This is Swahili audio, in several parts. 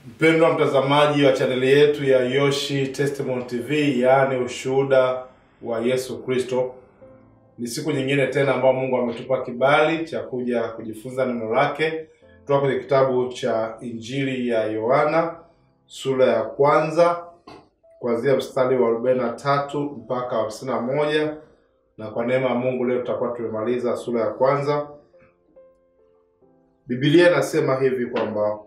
Mpendwa mtazamaji wa chaneli yetu ya Yoshi Testimony TV, yaani ushuhuda wa Yesu Kristo. Ni siku nyingine tena ambao Mungu ametupa kibali cha kuja kujifunza neno lake kutoka kwenye kitabu cha Injili ya Yohana sura ya kwanza kuanzia mstari wa 43 mpaka 51, na kwa neema ya Mungu leo tutakuwa tumemaliza sura ya kwanza. Biblia inasema hivi kwamba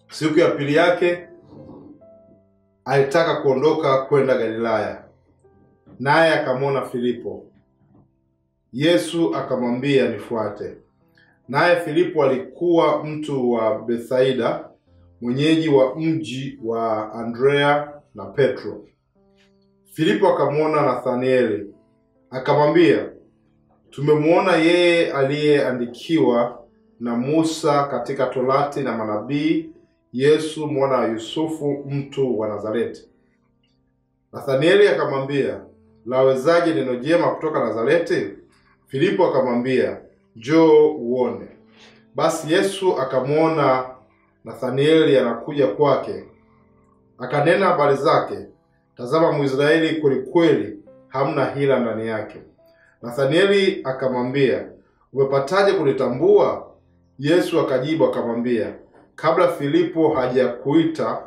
siku ya pili yake alitaka kuondoka kwenda Galilaya, naye akamwona Filipo. Yesu akamwambia, nifuate. Naye Filipo alikuwa mtu wa Betsaida, mwenyeji wa mji wa Andrea na Petro. Filipo akamwona Nathanieli, akamwambia, tumemwona yeye aliyeandikiwa na Musa katika Torati na manabii, Yesu mwana wa Yusufu, mtu wa Nazareti. Nathanieli akamwambia, lawezaje neno jema kutoka Nazareti? Filipo akamwambia, njoo uone. Basi Yesu akamwona Nathanieli anakuja kwake, akanena habari zake, tazama Mwisraeli kweli kweli, hamna hila ndani yake. Nathanieli akamwambia, umepataje kunitambua? Yesu akajibu akamwambia, kabla Filipo hajakuita,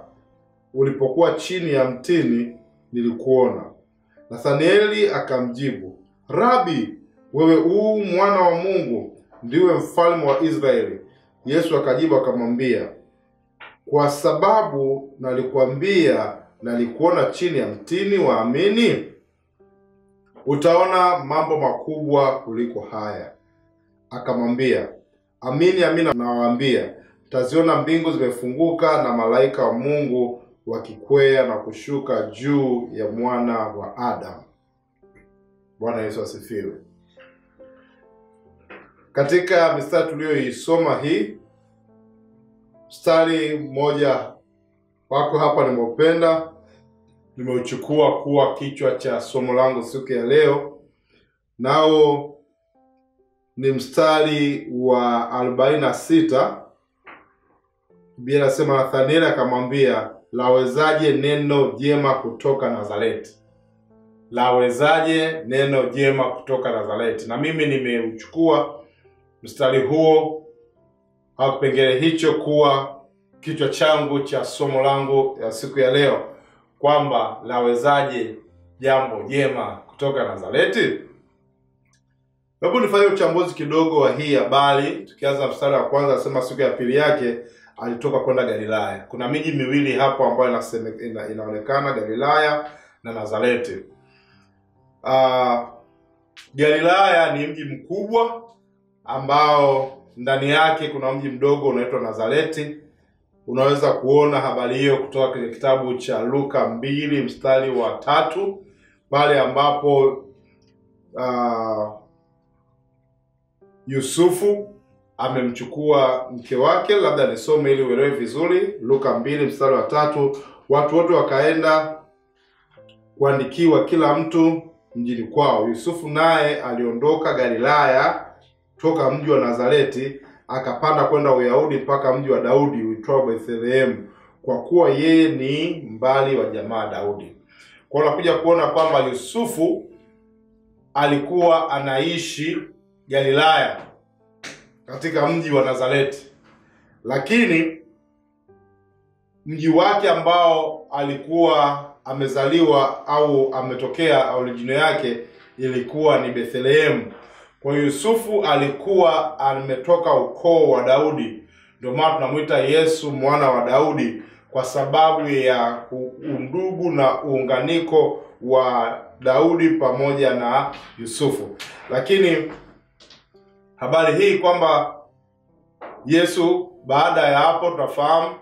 ulipokuwa chini ya mtini nilikuona. Nathanieli akamjibu, Rabi, wewe mwana wa Mungu, ndiwe mfalme wa Israeli. Yesu akajibu akamwambia, kwa sababu nalikwambia nalikuona chini ya mtini, waamini? Utaona mambo makubwa kuliko haya. Akamwambia, amini amini nawaambia, taziona mbingu zimefunguka na malaika wa Mungu wakikwea na kushuka juu ya mwana wa Adamu. Bwana Yesu asifiwe. Katika mistari tuliyoisoma hii, mstari mmoja wako hapa nimeupenda, nimeuchukua kuwa kichwa cha somo langu siku ya leo, nao ni mstari wa 46. Biblia inasema, Nathanieli akamwambia, lawezaje neno jema kutoka Nazareti? Lawezaje neno jema kutoka Nazareti? Na mimi nimeuchukua mstari huo au kipengele hicho kuwa kichwa changu cha somo langu ya siku ya leo, kwamba lawezaje jambo jema kutoka Nazareti? Hebu nifanye uchambuzi kidogo wa hii habari. Tukianza mstari wa kwanza, nasema siku ya pili yake alitoka kwenda Galilaya. Kuna miji miwili hapo ambayo inaonekana, Galilaya na Nazareti. Galilaya ni mji mkubwa ambao ndani yake kuna mji mdogo unaitwa Nazareti. Unaweza kuona habari hiyo kutoka kwenye kitabu cha Luka 2 mstari wa 3, pale ambapo Yusufu amemchukua mke wake. Labda nisome ili uelewe vizuri. Luka 2 mstari wa 3, watu wote wakaenda kuandikiwa kila mtu mjini kwao. Yusufu naye aliondoka Galilaya toka mji wa Nazareti, akapanda kwenda Uyahudi mpaka mji wa Daudi uitwao Bethlehemu, kwa kuwa yeye ni mbali wa jamaa Daudi. Kwa hiyo unakuja kuona kwamba Yusufu alikuwa anaishi Galilaya katika mji wa Nazareti, lakini mji wake ambao alikuwa amezaliwa au ametokea origin yake ilikuwa ni Bethlehemu. Kwa hiyo Yusufu alikuwa ametoka ukoo wa Daudi. Ndio maana tunamuita Yesu mwana wa Daudi, kwa sababu ya undugu na uunganiko wa Daudi pamoja na Yusufu. Lakini habari hii kwamba Yesu baada ya hapo, tunafahamu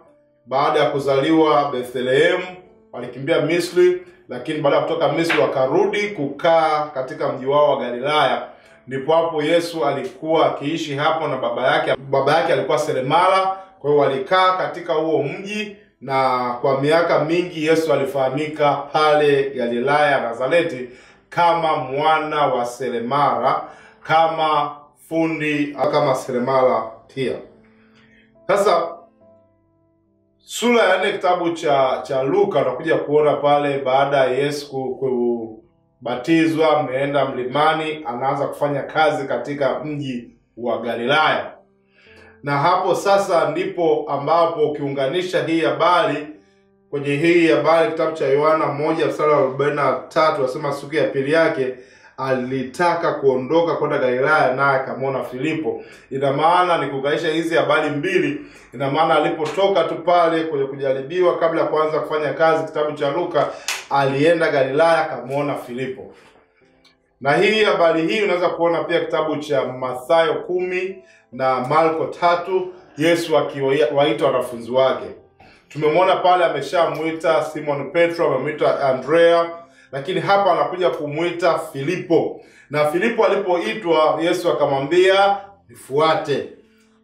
baada ya kuzaliwa Bethlehemu walikimbia Misri, lakini baada ya kutoka Misri wakarudi kukaa katika mji wao wa Galilaya. Ndipo hapo Yesu alikuwa akiishi hapo na baba yake. Baba yake alikuwa seremala, kwa hiyo walikaa katika huo mji, na kwa miaka mingi Yesu alifahamika pale Galilaya Nazareti kama mwana wa seremala, kama fundi, kama seremala pia. Sasa Sura ya 4 kitabu cha Luka unakuja kuona pale baada ya Yesu kubatizwa, ameenda mlimani, anaanza kufanya kazi katika mji wa Galilaya. Na hapo sasa ndipo ambapo ukiunganisha hii habari kwenye hii habari kitabu cha Yohana 1:43 anasema siku ya pili yake alitaka kuondoka kwenda Galilaya naye akamwona Filipo. Ina maana ni kuunganisha hizi habari mbili. Ina maana alipotoka tu pale kwenye kujaribiwa kabla ya kuanza kufanya kazi kitabu cha Luka, alienda Galilaya akamwona Filipo. Na hii habari hii unaweza kuona pia kitabu cha Mathayo 10 na Marko 3, Yesu akiwaita wanafunzi wake. Tumemwona pale ameshamuita Simon Petro, amemuita Andrea, lakini hapa anakuja kumuita Filipo. Na Filipo alipoitwa, Yesu akamwambia nifuate.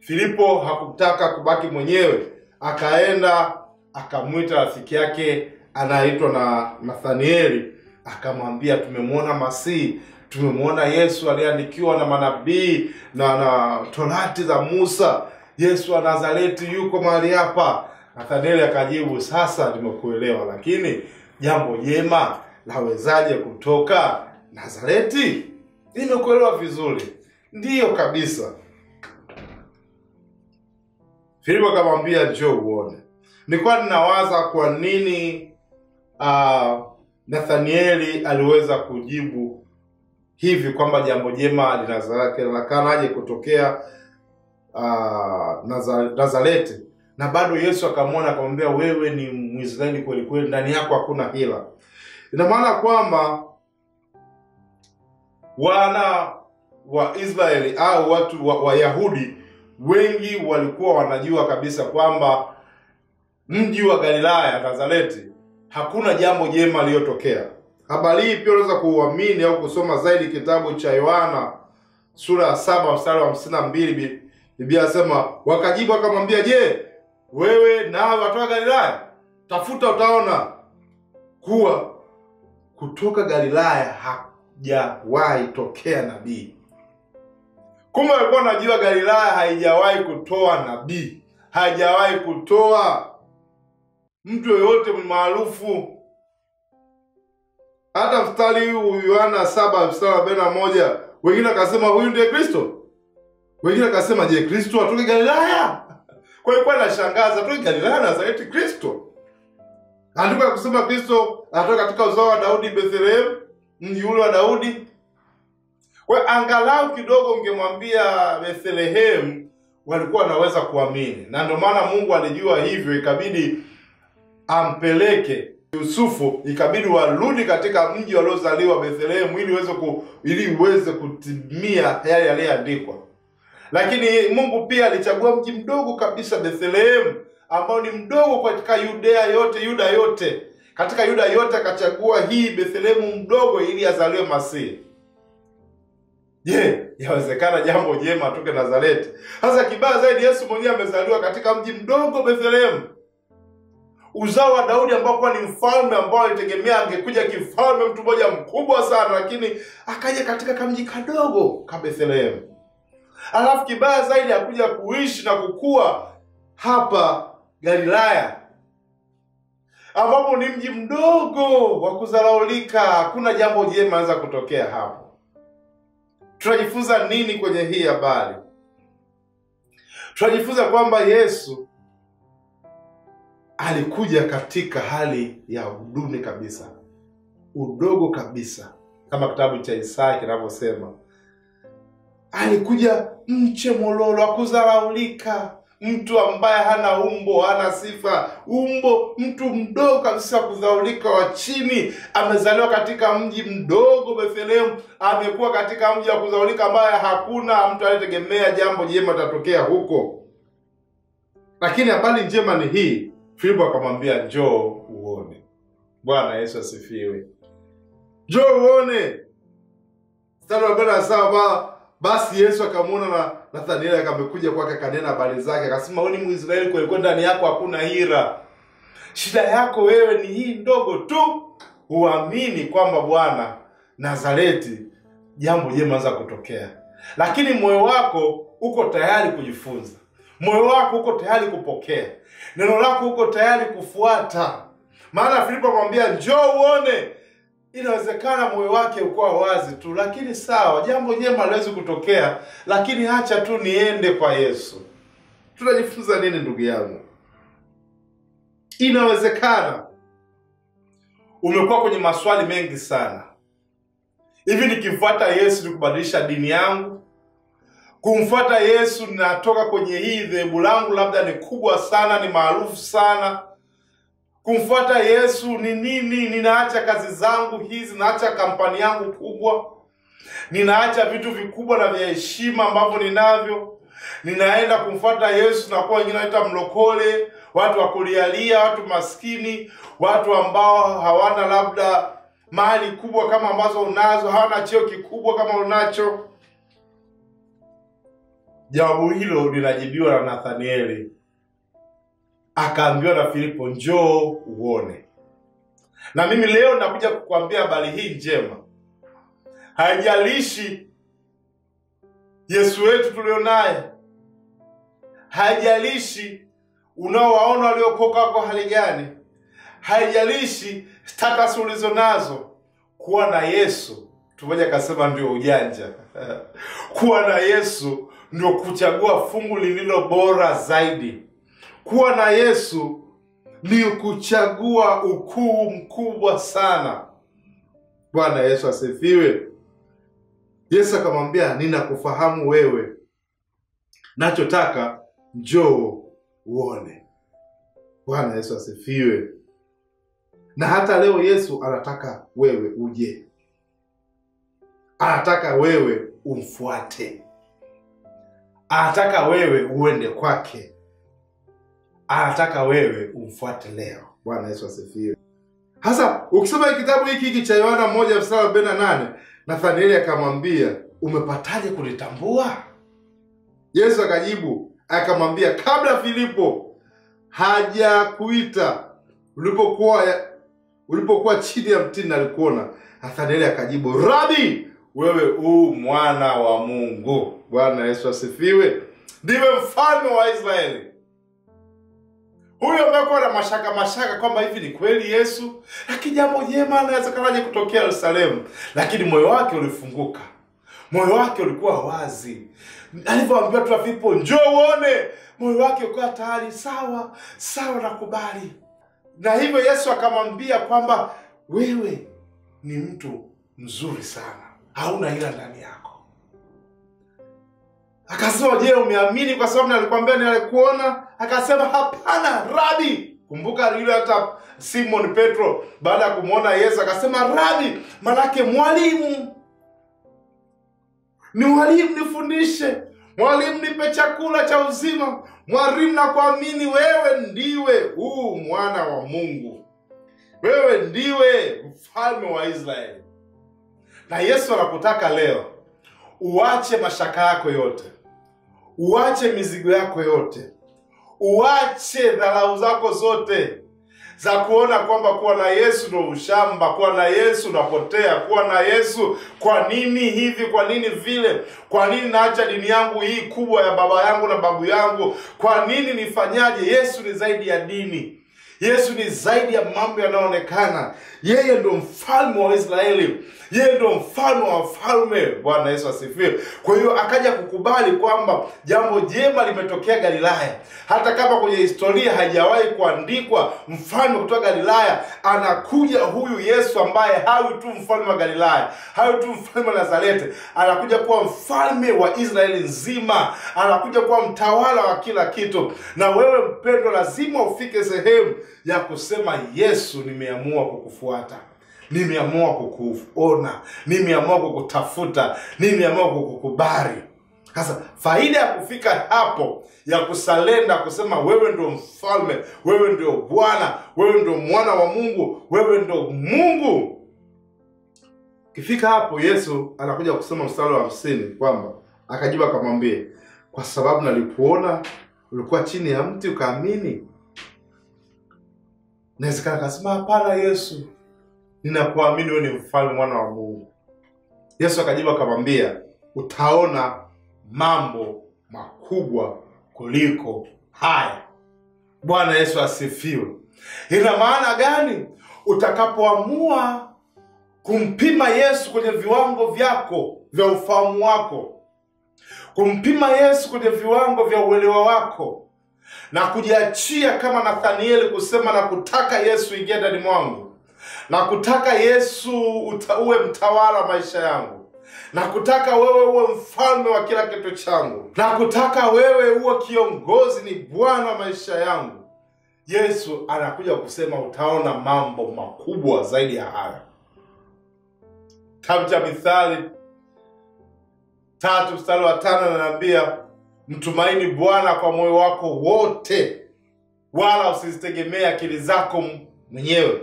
Filipo hakutaka kubaki mwenyewe, akaenda akamuita rafiki yake anaitwa na Nathanieli, akamwambia tumemwona Masihi, tumemwona Yesu aliyeandikiwa na manabii na Torati za Musa, Yesu wa Nazareti yuko mahali hapa. Nathanieli akajibu, sasa nimekuelewa, lakini jambo jema lawezaje kutoka Nazareti? Nimekuelewa vizuri. Ndiyo kabisa. Filipo akamwambia njoo uone. Nilikuwa ninawaza kwa nini Nathanieli aliweza kujibu hivi kwamba jambo jema linawezekanaje kutokea Nazareti, na bado Yesu akamwona akamwambia wewe ni Mwisraeli kweli kweli, ndani yako hakuna hila. Ina maana kwamba wana wa Israeli au watu wa Yahudi wengi walikuwa wanajua kabisa kwamba mji wa Galilaya, Nazareti, hakuna jambo jema lililotokea. Habari hii pia unaweza kuamini au kusoma zaidi kitabu cha Yohana sura ya 7:52. Biblia inasema wakajibu akamwambia, je, wewe nawe watoka Galilaya? Tafuta utaona kuwa kutoka Galilaya hajawahi tokea nabii. Kumbe walikuwa wanajua Galilaya haijawahi kutoa nabii, haijawahi kutoa mtu yoyote maarufu. Hata mstari huu Yohana 7:41 wengine akasema huyu ndiye Kristo. Wengine akasema je, Kristo atoke Galilaya? Kwa hiyo anashangaza, atoke Galilaya Nazareti Kristo? Andiko ya kusema Kristo atoka katika uzao wa Daudi Bethlehem, mji ule wa Daudi. Kwa angalau kidogo ungemwambia Bethlehem, walikuwa wanaweza kuamini. Na ndio maana Mungu alijua hivyo, ikabidi ampeleke Yusufu, ikabidi warudi katika mji waliozaliwa Bethlehem ili uweze kutimia yale yaliyoandikwa. Lakini Mungu pia alichagua mji mdogo kabisa Bethlehem, ambao ni mdogo katika Yuda yote. Katika Yuda yote akachagua hii Bethlehem mdogo ili azaliwe Masihi. Je, yawezekana jambo jema atoke Nazareti? Sasa kibaya zaidi, Yesu mwenyewe amezaliwa katika mji mdogo Bethlehem, uzao wa Daudi ambao kwa ni mfalme ambao alitegemea angekuja kifalme, mtu mmoja mkubwa sana, lakini akaja katika kamji kadogo ka Bethlehem. Alafu kibaya zaidi akuja kuishi na kukua hapa Galilaya, ambapo ni mji mdogo wa kudharaulika. Hakuna jambo jema linaweza kutokea hapo. Tunajifunza nini kwenye hii habari? Tunajifunza kwamba Yesu alikuja katika hali ya uduni kabisa, udogo kabisa, kama kitabu cha Isaya kinavyosema. Alikuja mche mololo wa kudharaulika, mtu ambaye hana umbo, hana sifa, mtu mdogo kabisa kudharaulika, wa chini. Amezaliwa katika mji mdogo Bethlehem, amekuwa katika mji wa kudharaulika ambaye hakuna mtu aliyetegemea jambo jema litatokea huko. Lakini habari njema ni hii, Filipo akamwambia njoo uone. Bwana Yesu asifiwe. Njoo uone. Basi Yesu akamwona na Nathanieli akamekuja kwake, akanena habari zake, akasema wewe ni Mwisraeli kweli, ndani yako hakuna hila. Shida yako wewe ni hii ndogo tu, uamini kwamba Bwana Nazareti jambo jema za kutokea. Lakini moyo wako uko tayari kujifunza. moyo wako uko tayari kupokea, neno lako uko tayari kufuata. Maana Filipo akamwambia njoo uone. Inawezekana moyo wake uko wazi tu, lakini sawa, jambo jema haliwezi kutokea, lakini acha tu niende kwa Yesu. Tunajifunza nini ndugu yangu? Inawezekana umekuwa kwenye maswali mengi sana. Hivi nikimfuata Yesu ni kubadilisha dini yangu? Kumfuata Yesu natoka kwenye hii dhehebu langu labda ni kubwa sana, ni maarufu sana. Kumfuata Yesu ni nini? Ninaacha kazi zangu hizi, naacha kampani yangu kubwa, ninaacha vitu vikubwa na vya heshima ambavyo ninavyo, ninaenda kumfuata Yesu na kwa wengine wanaita mlokole, watu wa kulialia, watu maskini, watu ambao hawana labda mali kubwa kama ambazo unazo, hawana cheo kikubwa kama unacho. Jawabu hilo linajibiwa na Nathanieli. Akaambiwa na Filipo njoo uone. Na mimi leo nakuja kukuambia habari hii njema. Haijalishi Yesu wetu tulionaye, haijalishi unaowaona waliokoka kwa hali gani, haijalishi status ulizo nazo, kuwa na Yesu, tumoja kasema ndio ujanja. Kuwa na Yesu ndio kuchagua fungu lililo bora zaidi. Kuwa na Yesu ni kuchagua ukuu mkubwa sana. Bwana Yesu asifiwe. Yesu akamwambia ninakufahamu wewe, nachotaka njoo uone. Bwana Yesu asifiwe. Na hata leo Yesu anataka wewe uje. Anataka wewe umfuate. Anataka wewe uende kwake. Anataka wewe umfuate leo. Bwana Yesu asifiwe. Hasa ukisoma kitabu hiki cha Yohana 1:48, Nathanieli akamwambia umepataje kunitambua? Yesu akajibu akamwambia kabla Filipo hajakuita, ulipokuwa chini ya mtini nalikuona. Nathanieli akajibu Rabi, wewe mwana wa Mungu. Bwana Yesu asifiwe. Ndiwe mfalme wa Israeli. Huyo amekuwa na mashaka kwamba hivi ni kweli Yesu, lakini jambo jema linawezekanaje kutokea Yerusalemu? Lakini moyo wake ulifunguka. Moyo wake ulikuwa wazi. Alipoambiwa tu Filipo njoo uone, moyo wake ulikuwa tayari sawa nakubali. Na hivyo Yesu akamwambia kwamba wewe ni mtu mzuri sana, hauna ila ndani yako. Akasema je, umeamini kwa sababu nilikwambia nilikuona? Akasema hapana Rabi. Kumbuka yule hata Simon Petro baada ya kumuona Yesu akasema Rabi, manake mwalimu. Ni mwalimu, nifundishe. Mwalimu, nipe chakula cha uzima. Mwalimu, nakuamini wewe ndiwe mwana wa Mungu. Wewe ndiwe mfalme wa Israeli. Na Yesu anakutaka leo uache mashaka yako yote. Uache mizigo yako yote. Uache dharau zako zote za kuona kwamba kuwa na Yesu ndio ushamba, kuwa na Yesu unapotea, kuwa na Yesu kwa nini hivi, kwa nini vile, kwa nini naacha dini yangu hii kubwa ya baba yangu na babu yangu, kwa nini nifanyaje? Yesu ni zaidi ya dini. Yesu ni zaidi ya mambo yanayoonekana. Yeye ndio mfalme wa Israeli. Yeye ndio mfalme wa wafalme. Bwana Yesu asifiwe. Kwa hiyo akaja kukubali kwamba jambo jema limetokea Galilaya. Hata kama kwenye historia haijawahi kuandikwa mfalme kutoka Galilaya, anakuja huyu Yesu ambaye hawi tu mfalme wa Galilaya, hawi tu mfalme wa Nazareti, anakuja kuwa mfalme wa Israeli nzima, anakuja kuwa mtawala wa kila kitu. Na wewe mpendwa, lazima ufike sehemu ya kusema Yesu, nimeamua kukufuata. Nimeamua kukuona, nimeamua kukutafuta, nimeamua kukukubali. Sasa faida ya kufika hapo, ya kusalenda, kusema wewe ndio mfalme, wewe ndio Bwana, wewe ndio mwana wa Mungu, wewe ndio Mungu. Kifika hapo Yesu anakuja kusema mstari wa 50 kwamba akajibu akamwambia kwa sababu nalikuona ulikuwa chini ya mti ukaamini. Naweza akasema hapana Yesu, ninakuamini wewe ni mfalme mwana wa Mungu. Yesu akajibu akamwambia utaona mambo makubwa kuliko haya. Bwana Yesu asifiwe. Ina maana gani? Utakapoamua kumpima Yesu kwenye viwango vyako vya ufahamu wako, kumpima Yesu kwenye viwango vya uelewa wako, na kujiachia kama Nathanieli kusema na kutaka Yesu ingie ndani mwangu, na kutaka Yesu uwe mtawala maisha yangu, na kutaka wewe uwe mfalme wa kila kitu changu, na kutaka wewe uwe kiongozi, ni Bwana wa maisha yangu, Yesu anakuja kusema utaona mambo makubwa zaidi ya haya. Kitabu cha Mithali 3:5 ananiambia, mtumaini Bwana kwa moyo wako wote, wala usizitegemee akili zako mwenyewe.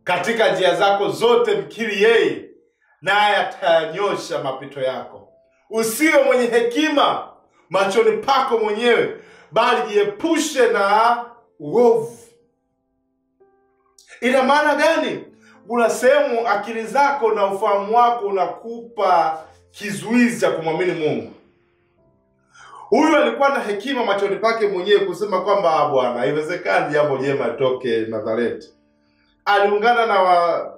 Katika njia zako zote mkiri yeye, naye atayanyosha mapito yako. Usiwe mwenye hekima machoni pako mwenyewe, bali jiepushe na uovu. Ina maana gani? Kuna sehemu akili zako na ufahamu wako unakupa kizuizi cha kumwamini Mungu. Huyu alikuwa na hekima machoni pake mwenyewe kusema kwamba Bwana, haiwezekani jambo jema litoke Nazareti. Aliungana na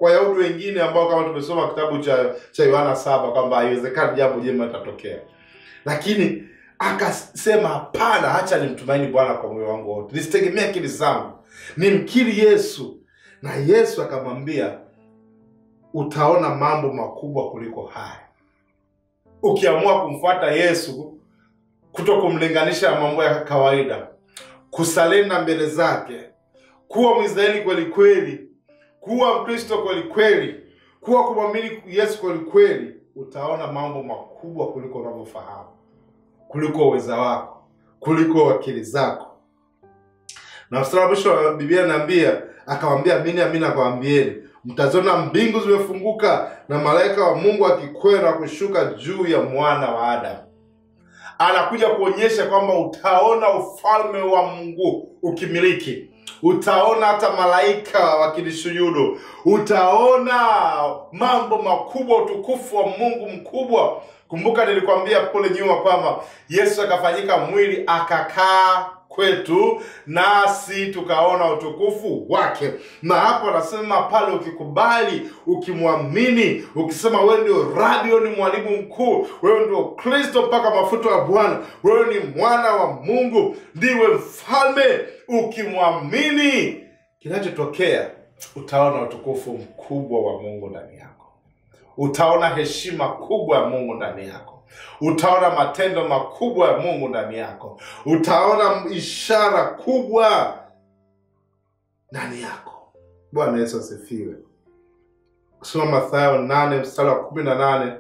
Wayahudi wengine ambao kama tumesoma kitabu cha Yohana 7 kwamba haiwezekani jambo jema litatokea. Lakini akasema hapana, acha nimtumaini Bwana kwa moyo wangu wote, nisitegemee akili zangu, nimkiri Yesu. Na Yesu akamwambia, utaona mambo makubwa kuliko haya. Ukiamua kumfuata Yesu, kutokumlinganisha na mambo ya kawaida, kusalenda mbele zake, kuwa Mwisraeli kweli kweli, kuwa Mkristo kweli kweli, kuwa kumwamini Yesu kweli kweli, utaona mambo makubwa kuliko unavyofahamu, kuliko uweza wako, kuliko akili zako. Na mstari wa mwisho wa Biblia ananiambia, akamwambia, amini amini nakwambieni, mtaziona mbingu zimefunguka na malaika wa Mungu akikwenda kushuka juu ya mwana wa Adamu. Anakuja kuonyesha kwamba utaona ufalme wa Mungu ukimiliki. Utaona hata malaika wakilisujudu. Utaona mambo makubwa, utukufu wa Mungu mkubwa. Kumbuka nilikwambia pole nyuma kwamba Yesu akafanyika mwili akakaa kwetu, nasi tukaona utukufu wake. Na hapo anasema pale, ukikubali, ukimwamini, ukisema wewe ndio Rabi, wewe ni mwalimu mkuu, wewe ndio Kristo mpaka mafuta ya Bwana, wewe ni mwana wa Mungu, ndiwe mfalme, ukimwamini, kinachotokea utaona utukufu mkubwa wa Mungu ndani yako. Utaona heshima kubwa ya Mungu ndani yako. Utaona matendo makubwa ya Mungu ndani yako. Utaona ishara kubwa ndani yako. Bwana Yesu asifiwe. Soma Mathayo 8:18.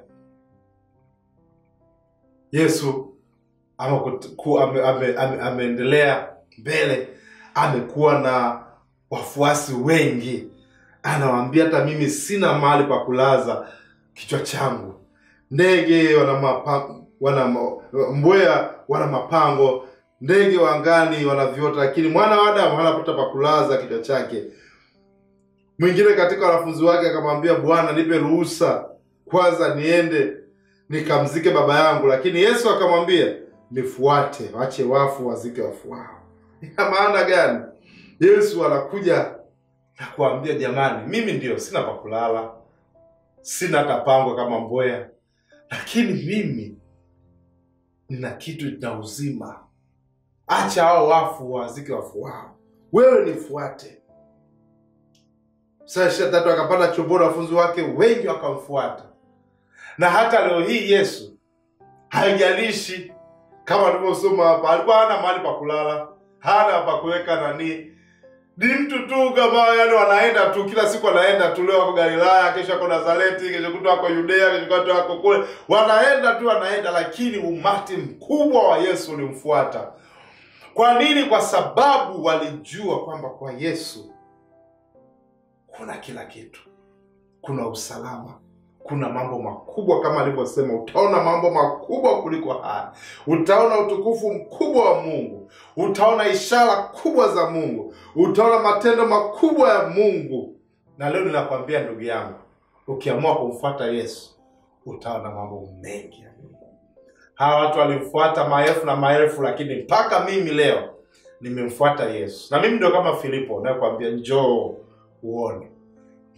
Yesu ameendelea mbele, amekuwa na wafuasi wengi. Anawaambia, hata mimi sina mahali pa kulaza kichwa changu. Ndege mbweha wana mapango, ndege wa angani wana viota, lakini mwana wa Adamu hana pata pa kulaza kichwa chake. Mwingine katika wanafunzi wake akamwambia, Bwana, nipe ruhusa kwanza niende nikamzike baba yangu. Lakini Yesu akamwambia, nifuate, wache wafu wazike wafu wao. Ina maana gani? Yesu anakuja na kuambia, jamani, mimi ndio sina pa kulala, sina hata pango kama mbweha, lakini mimi nina kitu na uzima. Acha hao wafu wazike wafu wao, wewe nifuate. Saa 23 akapanda chomboni, wanafunzi wake wengi wakamfuata. Na hata leo hii Yesu haijalishi kama tulivyosoma hapa, alikuwa hana mahali pa kulala, hana pa kuweka nani. Ni mtu tu kama yani wanaenda tu kila siku, wanaenda tu, leo wako Galilaya, kesho wako Nazareti, kesho kutwa wako Yudea, kesho kutwa wako kule. Wanaenda, lakini umati mkubwa wa Yesu ulimfuata. Kwa nini? Kwa sababu walijua kwamba kwa Yesu kuna kila kitu. Kuna usalama, kuna mambo makubwa kama alivyosema, utaona mambo makubwa kuliko haya. Utaona utukufu mkubwa wa Mungu, utaona ishara kubwa za Mungu, utaona matendo makubwa ya Mungu. Na leo ninakwambia ndugu yangu, ukiamua kumfuata Yesu, utaona mambo mengi ya Mungu. Hawa watu walimfuata maelfu na maelfu, lakini mpaka mimi leo nimemfuata Yesu. Na mimi ndio kama Filipo nayekwambia, njoo uone.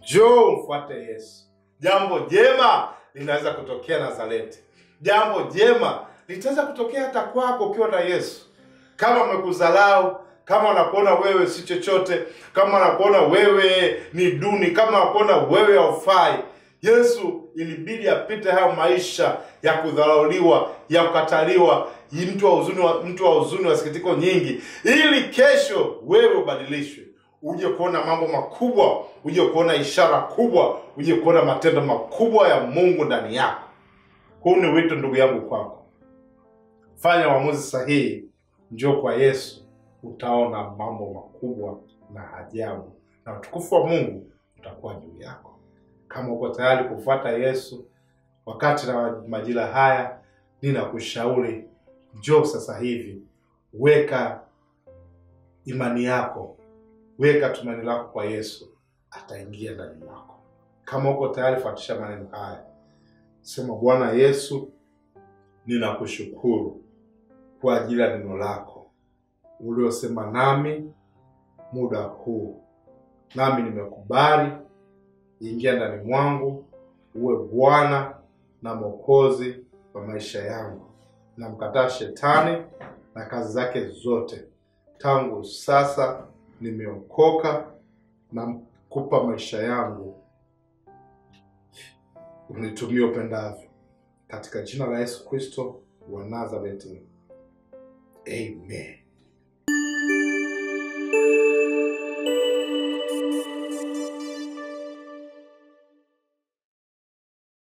Njoo mfuate Yesu. Jambo jema linaweza kutokea Nazareti. Jambo jema litaweza kutokea hata kwako ukiwa na Yesu. Kama wamekuzalau, kama wanakuona wewe si chochote, kama wanakuona wewe ni duni, kama wanakuona wewe haufai, Yesu ilibidi apite hayo maisha ya kudharauliwa, ya kukataliwa, mtu wa huzuni wa sikitiko nyingi, ili kesho wewe ubadilishwe, uje kuona mambo makubwa, uje kuona ishara kubwa, uje kuona matendo makubwa ya Mungu ndani yako. Huu ni wito ndugu yangu kwako. Fanya uamuzi sahihi, njoo kwa Yesu, utaona mambo makubwa na ajabu, na utukufu wa Mungu utakuwa juu yako. Kama uko tayari kufuata Yesu wakati na majira haya, ninakushauri njoo sasa hivi. Weka imani yako, weka tumaini lako kwa Yesu, ataingia ndani yako. Kama uko tayari, fuatisha maneno haya. Sema, Bwana Yesu, ninakushukuru kwa ajili ya neno lako uliosema nami muda huu. Nami nimekubali, ingia ndani mwangu, uwe Bwana na Mwokozi wa maisha yangu. Namkataa shetani na kazi zake zote. Tangu sasa nimeokoka, na kupa maisha yangu, unitumie upendavyo. Katika jina la Yesu Kristo wa Nazareti. Amen.